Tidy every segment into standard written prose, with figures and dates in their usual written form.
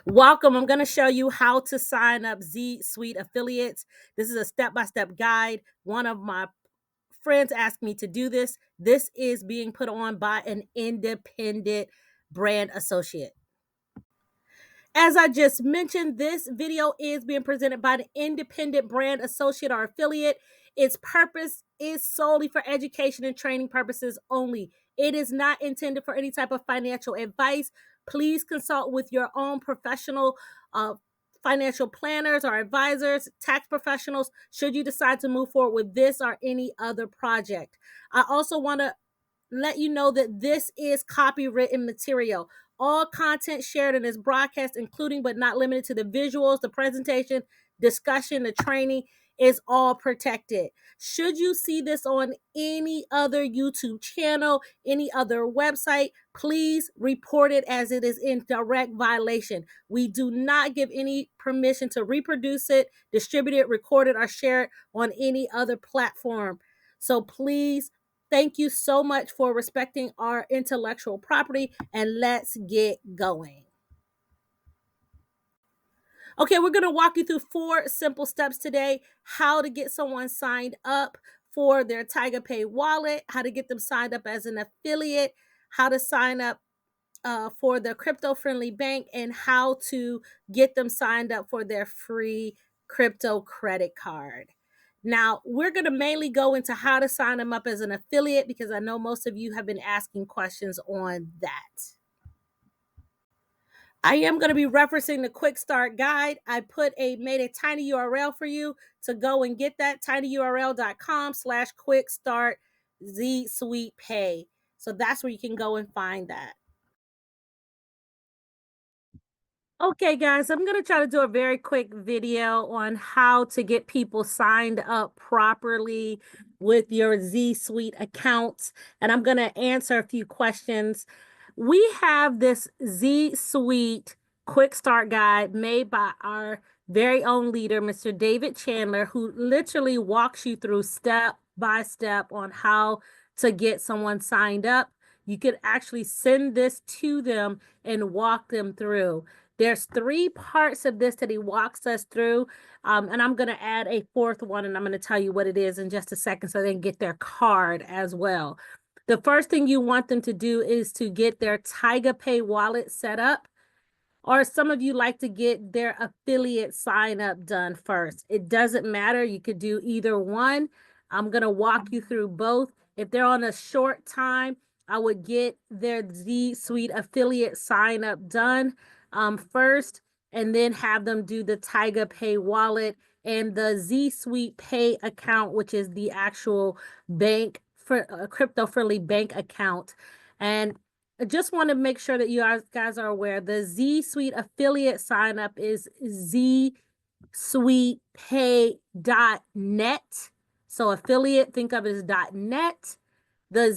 Welcome. I'm going to show you how to sign up Zsuite affiliates. This is a step-by-step guide. One of my friends asked me to do this. This is being put on by an independent brand associate. As I just mentioned, this video is being presented by the independent brand associate or affiliate. Its purpose is solely for education and training purposes only. It is not intended for any type of financial advice. Please consult with your own professional financial planners or advisors, tax professionals, should you decide to move forward with this or any other project. I also want to let you know that this is copywritten material. All content shared in this broadcast, including but not limited to the visuals, the presentation, discussion, the training, is all protected. Should you see this on any other YouTube channel, any other website, please report it as it is in direct violation. We do not give any permission to reproduce it, distribute it, record it, or share it on any other platform. So please, thank you so much for respecting our intellectual property, and let's get going. Okay, we're going to walk you through 4 simple steps today: how to get someone signed up for their Tygapay wallet, how to get them signed up as an affiliate, how to sign up for the crypto-friendly bank, and how to get them signed up for their free crypto credit card. Now, we're going to mainly go into how to sign them up as an affiliate because I know most of you have been asking questions on that. I am going to be referencing the quick start guide. I made a tiny URL for you to go and get that, tinyurl.com/quick start Zsuite pay. So that's where you can go and find that. Okay, guys, I'm going to try to do a very quick video on how to get people signed up properly with your Zsuite accounts. And I'm going to answer a few questions. We have this Zsuite quick start guide made by our very own leader, Mr. David Chandler, who literally walks you through step by step on how to get someone signed up. You could actually send this to them and walk them through. There's 3 parts of this that he walks us through, and I'm going to add a 4th one, and I'm going to tell you what it is in just a second so they can get their card as well. The first thing you want them to do is to get their Tygapay wallet set up, or some of you like to get their affiliate sign up done first. It doesn't matter. You could do either one. I'm going to walk you through both. If they're on a short time, I would get their Zsuite affiliate sign up done first, and then have them do the Tygapay wallet and the Zsuite Pay account, which is the actual bank for crypto-friendly bank account. And I just want to make sure that you guys are aware the Zsuite affiliate sign up is zsuitepay.net. So affiliate, think of it as .net. The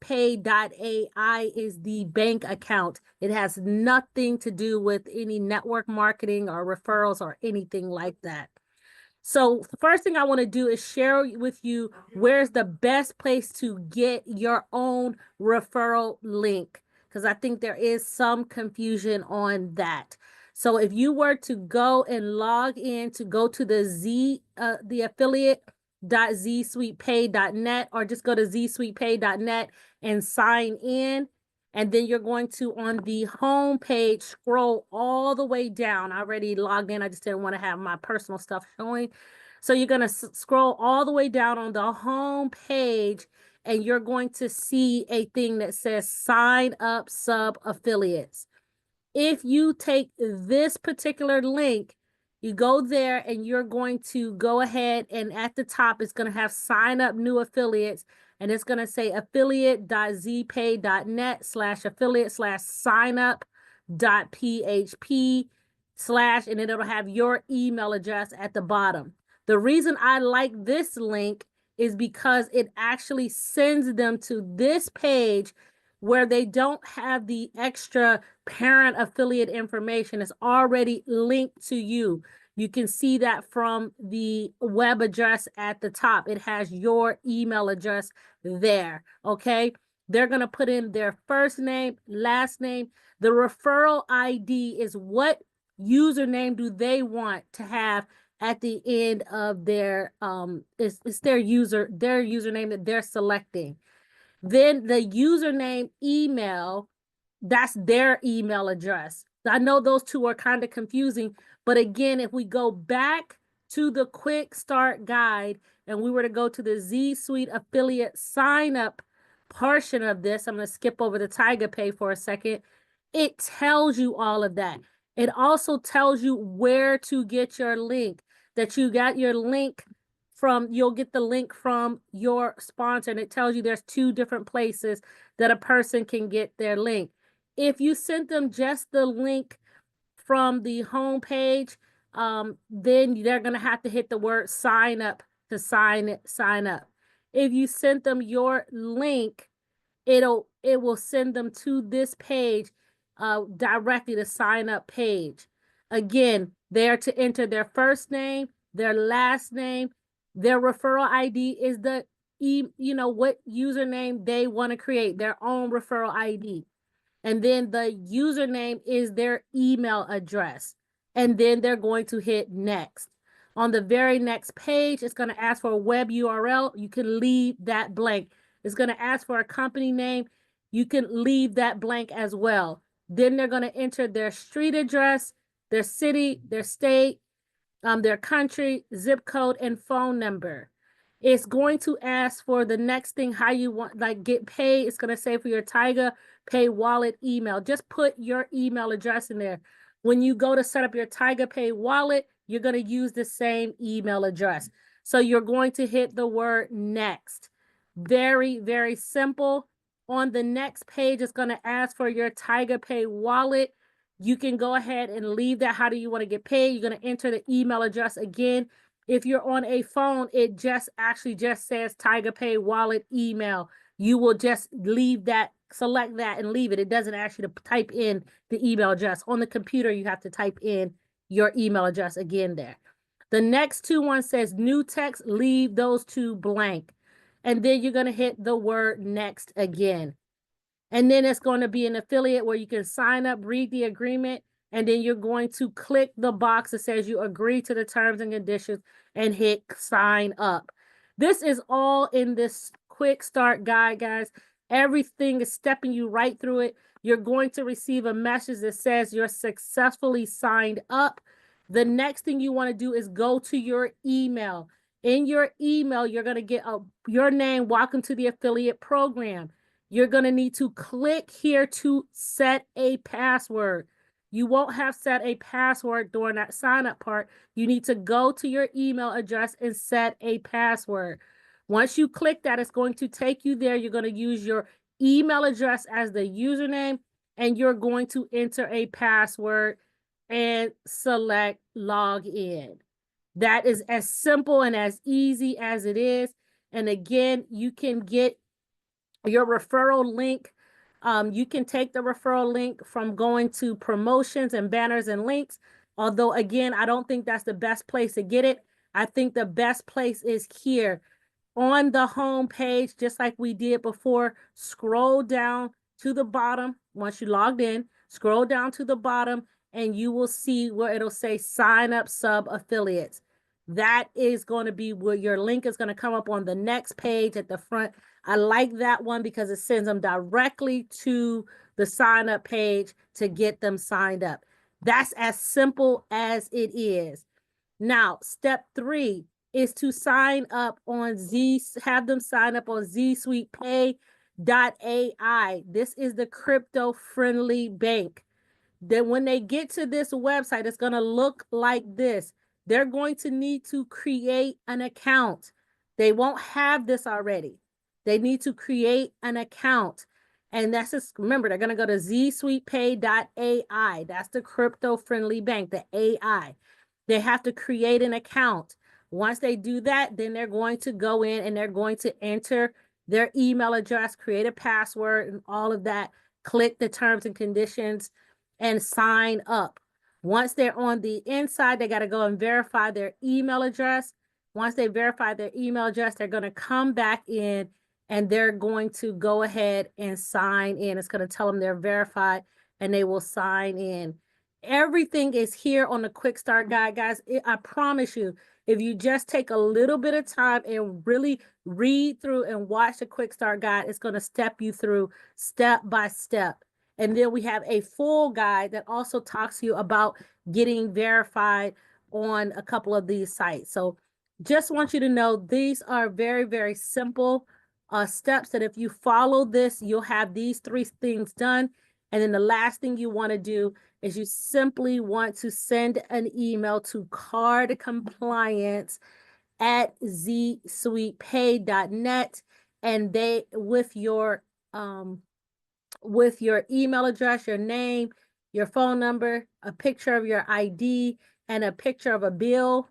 zsuitepay.ai is the bank account. It has nothing to do with any network marketing or referrals or anything like that. So the first thing I want to do is share with you where's the best place to get your own referral link, because I think there is some confusion on that. So if you were to go and log in to go to the affiliate.zsuitepay.net, or just go to zsuitepay.net and sign in. And then you're going to, on the home page, scroll all the way down. I already logged in. I just didn't want to have my personal stuff showing. So you're going to scroll all the way down on the home page, and you're going to see a thing that says sign up sub affiliates. If you take this particular link, you go there and you're going to go ahead, and at the top, it's going to have sign up new affiliates. And it's going to say affiliate.zpay.net/affiliate/signup.php/ and it'll have your email address at the bottom. The reason I like this link is because it actually sends them to this page where they don't have the extra parent affiliate information. It's already linked to you. You can see that from the web address at the top. It has your email address there, okay? They're going to put in their first name, last name. The referral ID is what username do they want to have at the end of their it's their username that they're selecting. Then the username email, that's their email address. I know those two are kind of confusing, but again, if we go back to the quick start guide and we were to go to the Z Suite affiliate sign up portion of this, I'm going to skip over the Tygapay for a second. It tells you all of that. It also tells you where to get your link, that you got your link from, you'll get the link from your sponsor, and it tells you there's 2 different places that a person can get their link. If you sent them just the link from the home page, then they're going to have to hit the word sign up to sign up. If you sent them your link, it will send them to this page directly, to sign up page. Again, they are to enter their first name, their last name, their referral ID is the what username they want to create, their own referral ID. And then the username is their email address. And then they're going to hit next. On the very next page, it's going to ask for a web URL. You can leave that blank. It's going to ask for a company name. You can leave that blank as well. Then they're going to enter their street address, their city, their state, their country, zip code, and phone number. It's going to ask for the next thing, how you want, like get paid. It's going to say for your Tygapay wallet email. Just put your email address in there. When you go to set up your Tygapay wallet, you're going to use the same email address. So you're going to hit the word next. Very, very simple. On the next page, it's going to ask for your Tygapay wallet. You can go ahead and leave that. How do you want to get paid? You're going to enter the email address again. If you're on a phone, it just says Tygapay wallet email. You will just leave that, select that and leave it. It doesn't ask you to type in the email address. On the computer, you have to type in your email address again there. The next 2 ones says new text, leave those 2 blank. And then you're going to hit the word next again. And then it's going to be an affiliate where you can sign up, read the agreement, and then you're going to click the box that says you agree to the terms and conditions and hit sign up. This is all in this quick start guide, guys. Everything is stepping you right through it. You're going to receive a message that says you're successfully signed up. The next thing you want to do is go to your email. In your email, you're going to get your name, welcome to the affiliate program. You're going to need to click here to set a password. You won't have set a password during that sign up part. You need to go to your email address and set a password. Once you click that, it's going to take you there. You're going to use your email address as the username, and you're going to enter a password and select log in. That is as simple and as easy as it is. And again, you can get your referral link. You can take the referral link from going to promotions and banners and links. Although, again, I don't think that's the best place to get it. I think the best place is here on the home page, just like we did before. Scroll down to the bottom. Once you logged in, scroll down to the bottom and you will see where it'll say sign up sub affiliates. That is going to be where your link is going to come up on the next page at the front. I like that one because it sends them directly to the sign up page to get them signed up. That's as simple as it is. Now, step 3 is to sign up on have them sign up on ZSuitePay.ai. This is the crypto friendly bank. Then when they get to this website, it's going to look like this. They're going to need to create an account. They won't have this already. They need to create an account. And that's just, remember, they're going to go to ZSuitePay.ai. That's the crypto-friendly bank, the AI. They have to create an account. Once they do that, then they're going to go in and they're going to enter their email address, create a password, and all of that. Click the terms and conditions and sign up. Once they're on the inside, they got to go and verify their email address. Once they verify their email address, they're going to come back in and they're going to go ahead and sign in. It's going to tell them they're verified and they will sign in. Everything is here on the quick start guide, guys. I promise you, if you just take a little bit of time and really read through and watch the quick start guide, it's going to step you through step by step. And then we have a full guide that also talks to you about getting verified on a couple of these sites. So just want you to know these are very, very simple steps that if you follow this, you'll have these three things done. And then the last thing you want to do is you simply want to send an email to card compliance at zsuitepay.net, and they with your email address, your name, your phone number, a picture of your ID, and a picture of a bill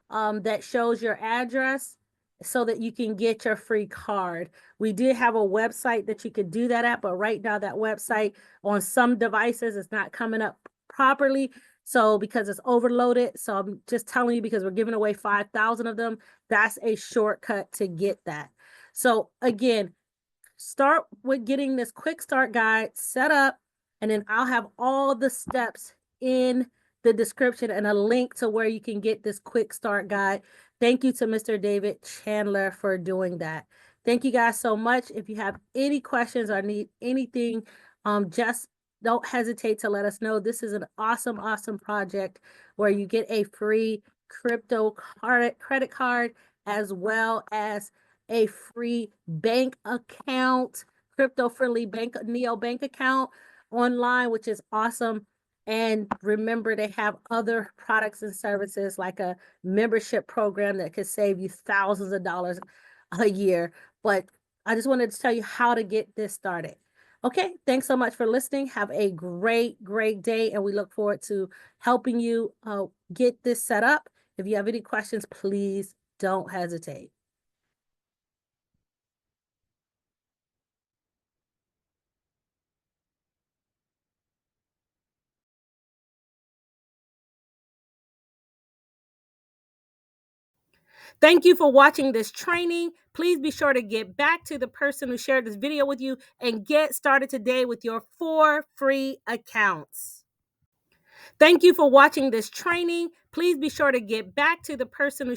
that shows your address so that you can get your free card. We did have a website that you could do that at, but right now that website on some devices is not coming up properly. So because it's overloaded, so I'm just telling you because we're giving away 5,000 of them, that's a shortcut to get that. So again, start with getting this quick start guide set up, and then I'll have all the steps in the description and a link to where you can get this quick start guide. Thank you to Mr. David Chandler for doing that. Thank you guys so much. If you have any questions or need anything, just don't hesitate to let us know. This is an awesome, awesome project where you get a free credit card as well as a free bank account, crypto-friendly neobank account online, which is awesome. And remember, they have other products and services like a membership program that could save you thousands of dollars a year. But I just wanted to tell you how to get this started. Okay, thanks so much for listening. Have a great, great day, and we look forward to helping you get this set up. If you have any questions, please don't hesitate. Thank you for watching this training. Please be sure to get back to the person who shared this video with you and get started today with your 4 free accounts. Thank you for watching this training. Please be sure to get back to the person who